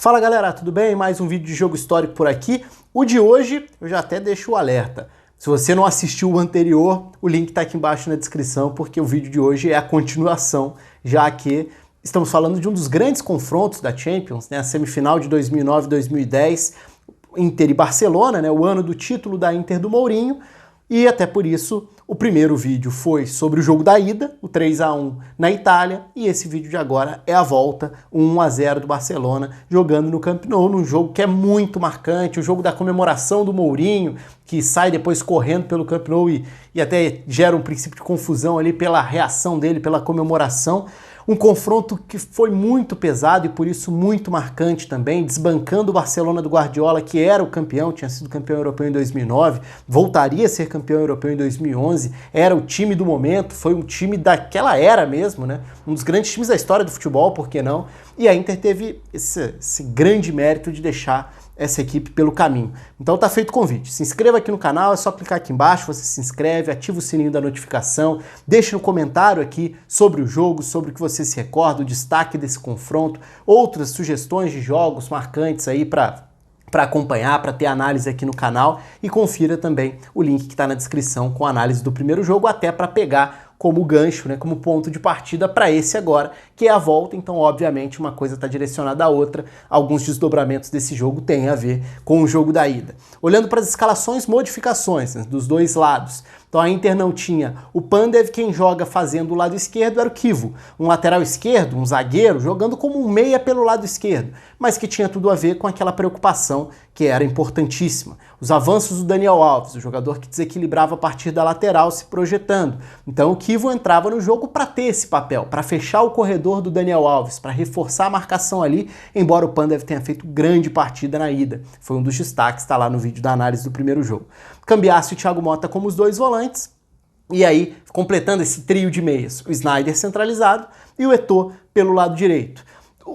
Fala galera, tudo bem? Mais um vídeo de jogo histórico por aqui. O de hoje, eu já até deixo o alerta. Se você não assistiu o anterior, o link tá aqui embaixo na descrição, porque o vídeo de hoje é a continuação, já que estamos falando de um dos grandes confrontos da Champions, né? A semifinal de 2009-2010, Inter e Barcelona, né? O ano do título da Inter do Mourinho. E até por isso, o primeiro vídeo foi sobre o jogo da ida, o 3-1 na Itália, e esse vídeo de agora é a volta, o 1-0 do Barcelona, jogando no Camp Nou, num jogo que é muito marcante, o jogo da comemoração do Mourinho, que sai depois correndo pelo Camp Nou e até gera um princípio de confusão ali pela reação dele, pela comemoração. Um confronto que foi muito pesado e por isso muito marcante também, desbancando o Barcelona do Guardiola, que era o campeão, tinha sido campeão europeu em 2009, voltaria a ser campeão europeu em 2011, era o time do momento, foi um time daquela era mesmo, né? Um dos grandes times da história do futebol, por que não? E a Inter teve esse grande mérito de deixar essa equipe pelo caminho. Então tá feito o convite. Se inscreva aqui no canal, é só clicar aqui embaixo, você se inscreve, ativa o sininho da notificação, deixe no comentário aqui sobre o jogo, sobre o que você se recorda, o destaque desse confronto, outras sugestões de jogos marcantes aí para acompanhar, para ter análise aqui no canal, e confira também o link que está na descrição com a análise do primeiro jogo, até para pegar como gancho, né, como ponto de partida para esse agora, que é a volta. Então, obviamente, uma coisa está direcionada à outra. Alguns desdobramentos desse jogo têm a ver com o jogo da ida. Olhando para as escalações, modificações, né, dos dois lados. Então a Inter não tinha o Pandev, quem joga fazendo o lado esquerdo era o Kivo, um lateral esquerdo, um zagueiro, jogando como um meia pelo lado esquerdo, mas que tinha tudo a ver com aquela preocupação que era importantíssima. Os avanços do Daniel Alves, o jogador que desequilibrava a partir da lateral se projetando. Então o Kivo entrava no jogo para ter esse papel, para fechar o corredor do Daniel Alves, para reforçar a marcação ali, embora o Pandev tenha feito grande partida na ida. Foi um dos destaques, está lá no vídeo da análise do primeiro jogo. Cambiasse o Thiago Motta como os dois volantes, e aí, completando esse trio de meias, o Sneijder centralizado e o Eto'o pelo lado direito.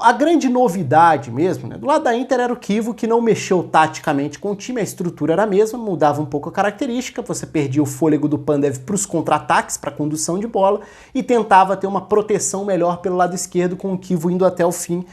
A grande novidade mesmo, né, do lado da Inter era o Kivo, que não mexeu taticamente com o time, a estrutura era a mesma, mudava um pouco a característica, você perdia o fôlego do Pandev para os contra-ataques, para a condução de bola, e tentava ter uma proteção melhor pelo lado esquerdo, com o Kivo indo até o fim,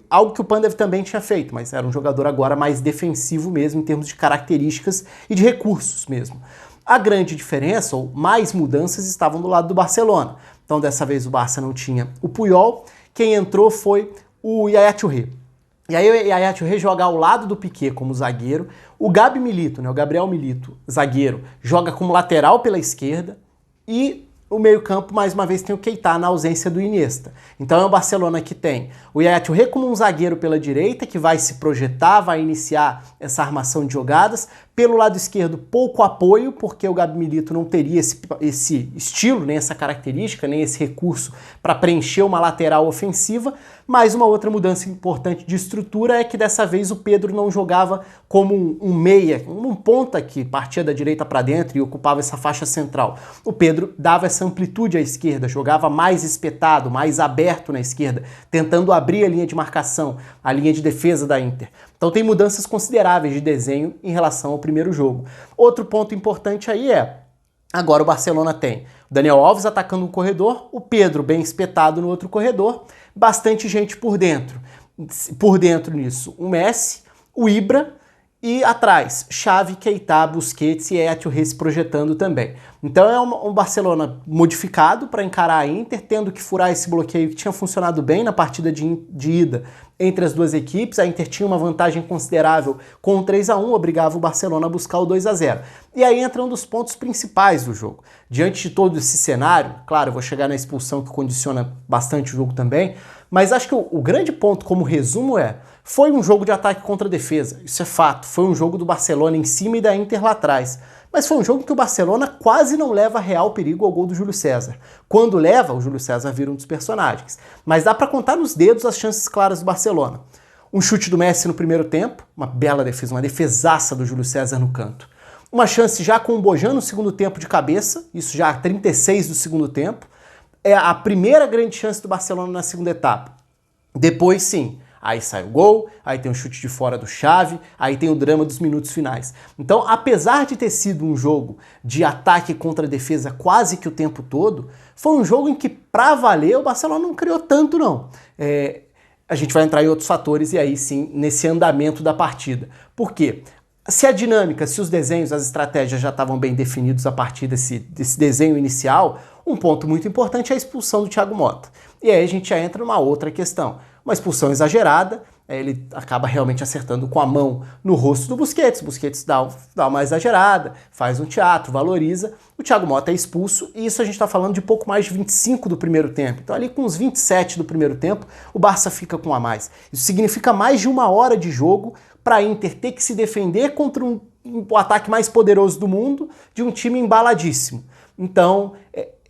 algo que o Pandev também tinha feito, mas era um jogador agora mais defensivo mesmo, em termos de características e de recursos mesmo. A grande diferença, ou mais mudanças, estavam do lado do Barcelona. Então dessa vez o Barça não tinha o Puyol, quem entrou foi o Yaya Touré. E aí o Yaya Touré joga ao lado do Piqué como zagueiro, o Gabi Milito, né, o Gabriel Milito, zagueiro, joga como lateral pela esquerda, e o meio-campo, mais uma vez, tem o Keita na ausência do Iniesta. Então é o Barcelona que tem o Yaya Touré como um zagueiro pela direita, que vai se projetar, vai iniciar essa armação de jogadas. Pelo lado esquerdo, pouco apoio, porque o Gabi Milito não teria esse estilo, nem essa característica, nem esse recurso para preencher uma lateral ofensiva. Mas uma outra mudança importante de estrutura é que dessa vez o Pedro não jogava como um meia, um ponta que partia da direita para dentro e ocupava essa faixa central. O Pedro dava essa amplitude à esquerda, jogava mais espetado, mais aberto na esquerda, tentando abrir a linha de marcação, a linha de defesa da Inter. Então tem mudanças consideráveis de desenho em relação ao primeiro jogo. Outro ponto importante aí é, agora o Barcelona tem o Daniel Alves atacando um corredor, o Pedro bem espetado no outro corredor, bastante gente por dentro. Por dentro nisso, o Messi, o Ibra, e atrás, Xavi, Keita, Busquets e Yaya Touré se projetando também. Então é um Barcelona modificado para encarar a Inter, tendo que furar esse bloqueio que tinha funcionado bem na partida de ida entre as duas equipes. A Inter tinha uma vantagem considerável com o 3-1, obrigava o Barcelona a buscar o 2-0. E aí entra um dos pontos principais do jogo. Diante de todo esse cenário, claro, eu vou chegar na expulsão que condiciona bastante o jogo também, mas acho que o grande ponto como resumo foi um jogo de ataque contra defesa, isso é fato. Foi um jogo do Barcelona em cima e da Inter lá atrás. Mas foi um jogo que o Barcelona quase não leva real perigo ao gol do Júlio César. Quando leva, o Júlio César vira um dos personagens. Mas dá para contar nos dedos as chances claras do Barcelona. Um chute do Messi no primeiro tempo, uma bela defesa, uma defesaça do Júlio César no canto. Uma chance já com o Bojan no segundo tempo de cabeça, isso já 36 do segundo tempo. É a primeira grande chance do Barcelona na segunda etapa. Depois sim, aí sai o gol, aí tem o chute de fora do Xavi, aí tem o drama dos minutos finais. Então, apesar de ter sido um jogo de ataque contra defesa quase que o tempo todo, foi um jogo em que, pra valer, o Barcelona não criou tanto não. a gente vai entrar em outros fatores e aí sim nesse andamento da partida. Por quê? Se a dinâmica, se os desenhos, as estratégias já estavam bem definidos a partir desse desenho inicial, um ponto muito importante é a expulsão do Thiago Motta. E aí a gente já entra numa outra questão. Uma expulsão exagerada, ele acaba realmente acertando com a mão no rosto do Busquets. O Busquets dá uma exagerada, faz um teatro, valoriza. O Thiago Motta é expulso e isso a gente está falando de pouco mais de 25 do primeiro tempo. Então ali com uns 27 do primeiro tempo, o Barça fica com a mais. Isso significa mais de 1 hora de jogo para a Inter ter que se defender contra o ataque mais poderoso do mundo de um time embaladíssimo. Então,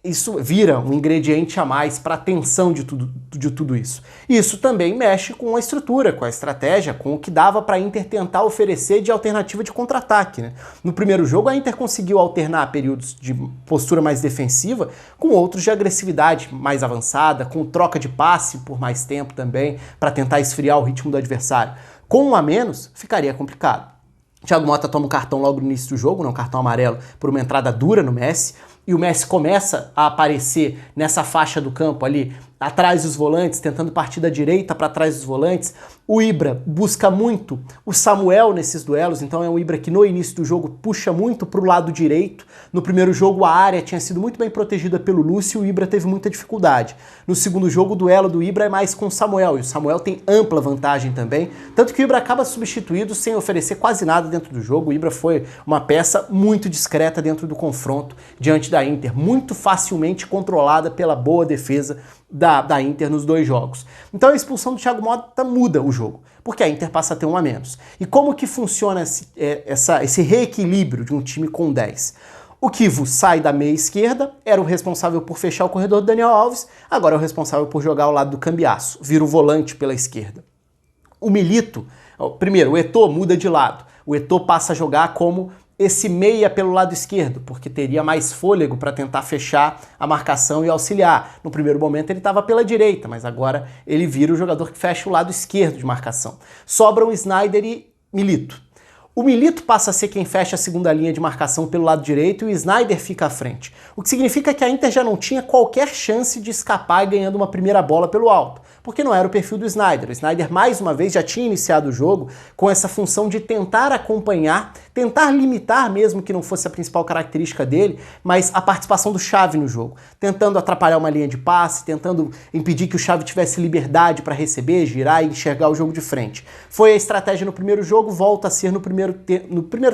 isso vira um ingrediente a mais para a tensão de tudo isso. Isso também mexe com a estrutura, com a estratégia, com o que dava para a Inter tentar oferecer de alternativa de contra-ataque, né? No primeiro jogo, a Inter conseguiu alternar períodos de postura mais defensiva com outros de agressividade mais avançada, com troca de passe por mais tempo também, para tentar esfriar o ritmo do adversário. Com 1 a menos, ficaria complicado. Thiago Motta toma um cartão logo no início do jogo, um cartão amarelo, por uma entrada dura no Messi, e o Messi começa a aparecer nessa faixa do campo ali, atrás dos volantes, tentando partir da direita para trás dos volantes. O Ibra busca muito o Samuel nesses duelos, então é um Ibra que no início do jogo puxa muito para o lado direito. No primeiro jogo a área tinha sido muito bem protegida pelo Lúcio e o Ibra teve muita dificuldade. No segundo jogo o duelo do Ibra é mais com o Samuel, e o Samuel tem ampla vantagem também, tanto que o Ibra acaba substituído sem oferecer quase nada dentro do jogo. O Ibra foi uma peça muito discreta dentro do confronto diante da Inter, muito facilmente controlada pela boa defesa da Inter nos 2 jogos. Então a expulsão do Thiago Motta muda o jogo, porque a Inter passa a ter 1 a menos. E como que funciona esse reequilíbrio de um time com 10? O Kivu sai da meia esquerda, era o responsável por fechar o corredor do Daniel Alves, agora é o responsável por jogar ao lado do Cambiasso, vira o volante pela esquerda. O Milito, primeiro, o Eto'o muda de lado, o Eto'o passa a jogar como esse meia pelo lado esquerdo, porque teria mais fôlego para tentar fechar a marcação e auxiliar. No primeiro momento ele estava pela direita, mas agora ele vira o jogador que fecha o lado esquerdo de marcação. Sobram Sneijder e Milito. O Milito passa a ser quem fecha a segunda linha de marcação pelo lado direito e o Sneijder fica à frente. O que significa que a Inter já não tinha qualquer chance de escapar ganhando uma primeira bola pelo alto, porque não era o perfil do Sneijder. O Sneijder, mais uma vez, já tinha iniciado o jogo com essa função de tentar acompanhar, tentar limitar, mesmo que não fosse a principal característica dele, mas a participação do Xavi no jogo, tentando atrapalhar uma linha de passe, tentando impedir que o Xavi tivesse liberdade para receber, girar e enxergar o jogo de frente. Foi a estratégia no primeiro jogo, volta a ser no primeiro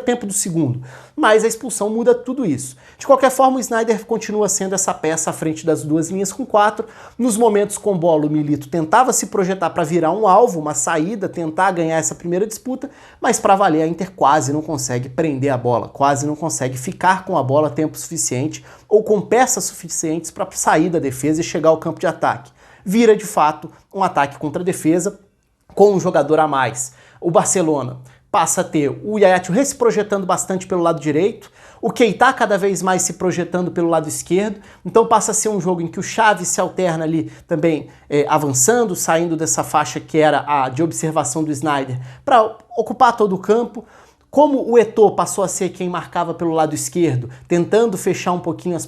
tempo do segundo, mas a expulsão muda tudo isso. De qualquer forma, o Sneijder continua sendo essa peça à frente das 2 linhas com 4. Nos momentos com bola, o Milito tentava se projetar para virar um alvo, uma saída, tentar ganhar essa primeira disputa, mas para valer a Inter quase não consegue prender a bola, quase não consegue ficar com a bola tempo suficiente ou com peças suficientes para sair da defesa e chegar ao campo de ataque. Vira, de fato, um ataque contra a defesa com um jogador a mais. O Barcelona passa a ter o Yaya Touré se projetando bastante pelo lado direito, o Keita cada vez mais se projetando pelo lado esquerdo, então passa a ser um jogo em que o Xavi se alterna ali também avançando, saindo dessa faixa que era a de observação do Sneijder para ocupar todo o campo. Como o Eto'o passou a ser quem marcava pelo lado esquerdo, tentando fechar um pouquinho as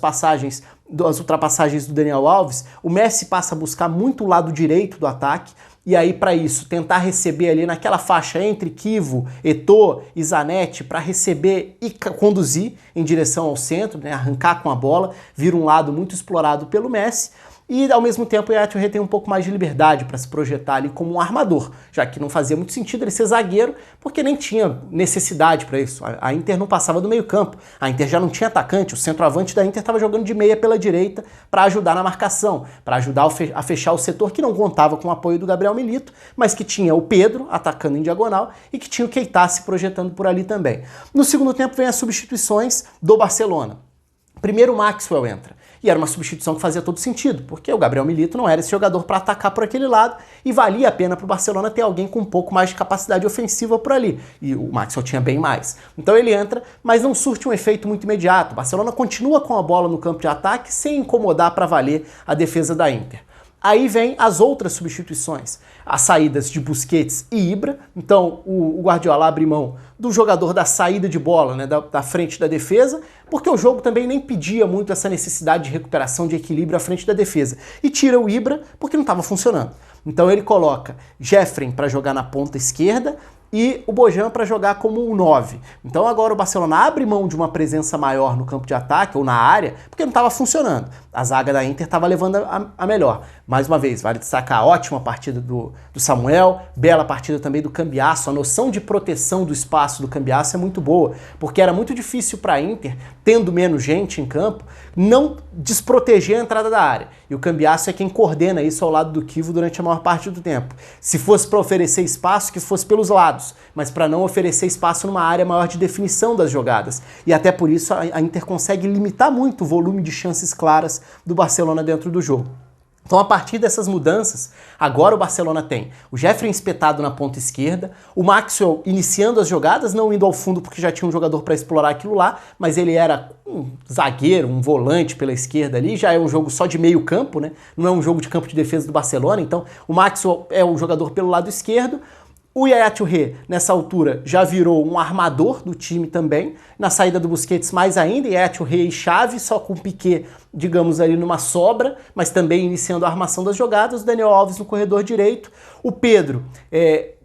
ultrapassagens do Daniel Alves, o Messi passa a buscar muito o lado direito do ataque, e aí para isso tentar receber ali naquela faixa entre Kivu, Eto'o e Zanetti para receber e conduzir em direção ao centro, né, arrancar com a bola, vira um lado muito explorado pelo Messi. E ao mesmo tempo o Yaya Touré tem um pouco mais de liberdade para se projetar ali como um armador, já que não fazia muito sentido ele ser zagueiro, porque nem tinha necessidade para isso. A Inter não passava do meio campo, a Inter já não tinha atacante, o centroavante da Inter estava jogando de meia pela direita para ajudar na marcação, para ajudar a fechar o setor que não contava com o apoio do Gabriel Milito, mas que tinha o Pedro atacando em diagonal e que tinha o Keita se projetando por ali também. No segundo tempo vem as substituições do Barcelona. Primeiro o Maxwell entra. E era uma substituição que fazia todo sentido, porque o Gabriel Milito não era esse jogador para atacar por aquele lado e valia a pena para o Barcelona ter alguém com um pouco mais de capacidade ofensiva por ali. E o Maxwell tinha bem mais. Então ele entra, mas não surte um efeito muito imediato. O Barcelona continua com a bola no campo de ataque sem incomodar para valer a defesa da Inter. Aí vem as outras substituições, as saídas de Busquets e Ibra. Então o Guardiola abre mão do jogador da saída de bola, né, da frente da defesa, porque o jogo também nem pedia muito essa necessidade de recuperação de equilíbrio à frente da defesa. E tira o Ibra porque não estava funcionando. Então ele coloca Jeffrey para jogar na ponta esquerda e o Bojan para jogar como um 9. Então agora o Barcelona abre mão de uma presença maior no campo de ataque ou na área, porque não estava funcionando. A zaga da Inter estava levando a melhor. Mais uma vez, vale destacar a ótima partida do Samuel, bela partida também do Cambiasso. A noção de proteção do espaço do Cambiasso é muito boa, porque era muito difícil para a Inter, tendo menos gente em campo, não desproteger a entrada da área. E o Cambiasso é quem coordena isso ao lado do Chivo durante a maior parte do tempo. Se fosse para oferecer espaço, que fosse pelos lados, mas para não oferecer espaço numa área maior de definição das jogadas. E até por isso a Inter consegue limitar muito o volume de chances claras do Barcelona dentro do jogo. Então, a partir dessas mudanças, agora o Barcelona tem o Jeffrey espetado na ponta esquerda, o Maxwell iniciando as jogadas, não indo ao fundo porque já tinha um jogador para explorar aquilo lá, mas ele era um zagueiro, um volante pela esquerda ali, já é um jogo só de meio campo, né? Não é um jogo de campo de defesa do Barcelona, então o Maxwell é o jogador pelo lado esquerdo. O Yaya Touré, nessa altura, já virou um armador do time também. Na saída do Busquets, mais ainda, Yaya Touré e Xavi, só com o Piqué, digamos, ali numa sobra, mas também iniciando a armação das jogadas. O Daniel Alves no corredor direito. O Pedro,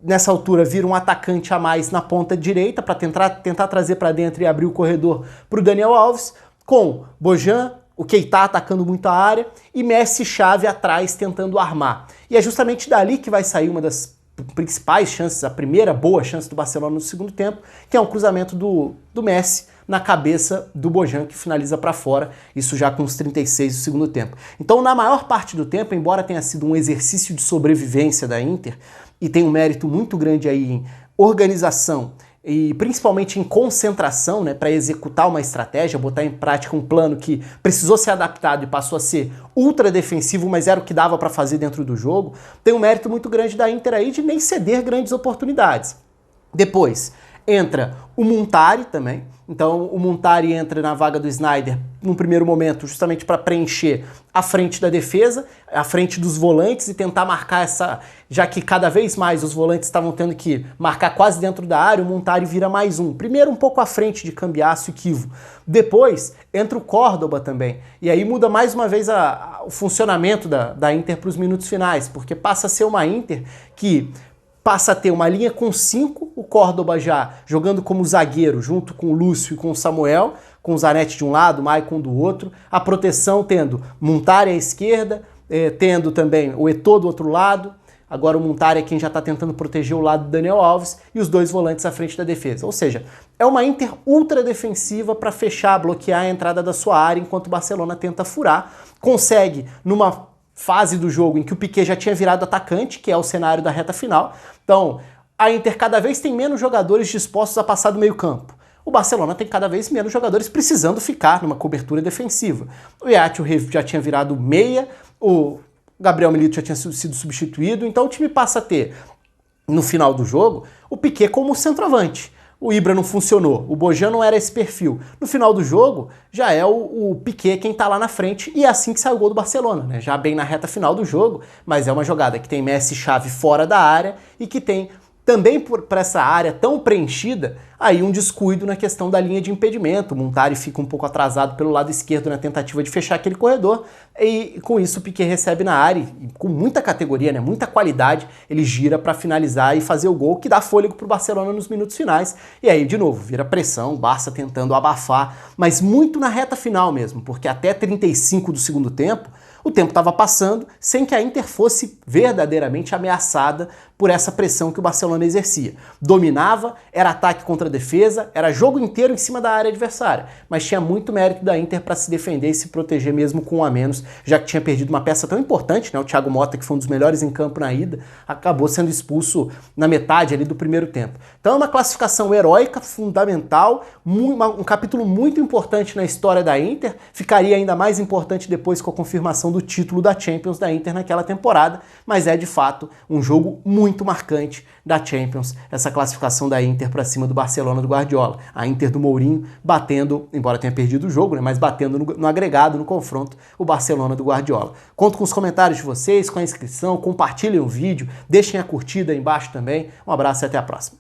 nessa altura, vira um atacante a mais na ponta direita para tentar trazer para dentro e abrir o corredor para o Daniel Alves, com Bojan, o Keita atacando muito a área e Messi e Xavi atrás tentando armar. E é justamente dali que vai sair uma das principais chances, a primeira boa chance do Barcelona no segundo tempo, que é um cruzamento do Messi na cabeça do Bojan, que finaliza para fora, isso já com os 36 do segundo tempo. Então, na maior parte do tempo, embora tenha sido um exercício de sobrevivência da Inter, e tem um mérito muito grande aí em organização e principalmente em concentração, né, para executar uma estratégia, botar em prática um plano que precisou ser adaptado e passou a ser ultra defensivo, mas era o que dava para fazer dentro do jogo, tem um mérito muito grande da Inter aí de nem ceder grandes oportunidades. Depois entra o Muntari também, então o Muntari entra na vaga do Sneijder num primeiro momento justamente para preencher a frente da defesa, a frente dos volantes e tentar marcar essa, já que cada vez mais os volantes estavam tendo que marcar quase dentro da área, o Muntari vira mais um. Primeiro um pouco à frente de Cambiasso e Chivo. Depois entra o Córdoba também, e aí muda mais uma vez o funcionamento da Inter para os minutos finais, porque passa a ser uma Inter que passa a ter uma linha com 5, o Córdoba já jogando como zagueiro, junto com o Lúcio e com o Samuel, com o Zanetti de um lado, o Maicon do outro, a proteção tendo Muntari à esquerda, tendo também o Eto'o do outro lado, agora o Muntari é quem já está tentando proteger o lado do Daniel Alves, e os dois volantes à frente da defesa. Ou seja, é uma Inter ultra defensiva para fechar, bloquear a entrada da sua área, enquanto o Barcelona tenta furar, consegue numa fase do jogo em que o Piqué já tinha virado atacante, que é o cenário da reta final. Então, a Inter cada vez tem menos jogadores dispostos a passar do meio campo. O Barcelona tem cada vez menos jogadores precisando ficar numa cobertura defensiva. O Yaya Touré já tinha virado meia, o Gabriel Milito já tinha sido substituído, então o time passa a ter, no final do jogo, o Piqué como centroavante. O Ibra não funcionou, o Bojan não era esse perfil. No final do jogo, já é o Piqué quem tá lá na frente, e é assim que sai o gol do Barcelona, né? Já bem na reta final do jogo, mas é uma jogada que tem Messi e Xavi fora da área e que tem também para essa área tão preenchida, aí um descuido na questão da linha de impedimento. O Muntari fica um pouco atrasado pelo lado esquerdo na tentativa de fechar aquele corredor, e com isso o Piqué recebe na área, e com muita categoria, né, muita qualidade, ele gira para finalizar e fazer o gol, que dá fôlego para o Barcelona nos minutos finais. E aí, de novo, vira pressão, o Barça tentando abafar, mas muito na reta final mesmo, porque até 35 do segundo tempo, o tempo estava passando sem que a Inter fosse verdadeiramente ameaçada por essa pressão que o Barcelona exercia. Dominava, era ataque contra defesa, era jogo inteiro em cima da área adversária, mas tinha muito mérito da Inter para se defender e se proteger mesmo com um a menos, já que tinha perdido uma peça tão importante, né? O Thiago Motta, que foi um dos melhores em campo na ida, acabou sendo expulso na metade ali do primeiro tempo. Então é uma classificação heróica, fundamental, um capítulo muito importante na história da Inter, ficaria ainda mais importante depois com a confirmação do título da Champions da Inter naquela temporada, mas é de fato um jogo muito marcante da Champions, essa classificação da Inter para cima do Barcelona do Guardiola. A Inter do Mourinho batendo, embora tenha perdido o jogo, né, mas batendo no agregado, no confronto, o Barcelona do Guardiola. Conto com os comentários de vocês, com a inscrição, compartilhem o vídeo, deixem a curtida aí embaixo também. Um abraço e até a próxima.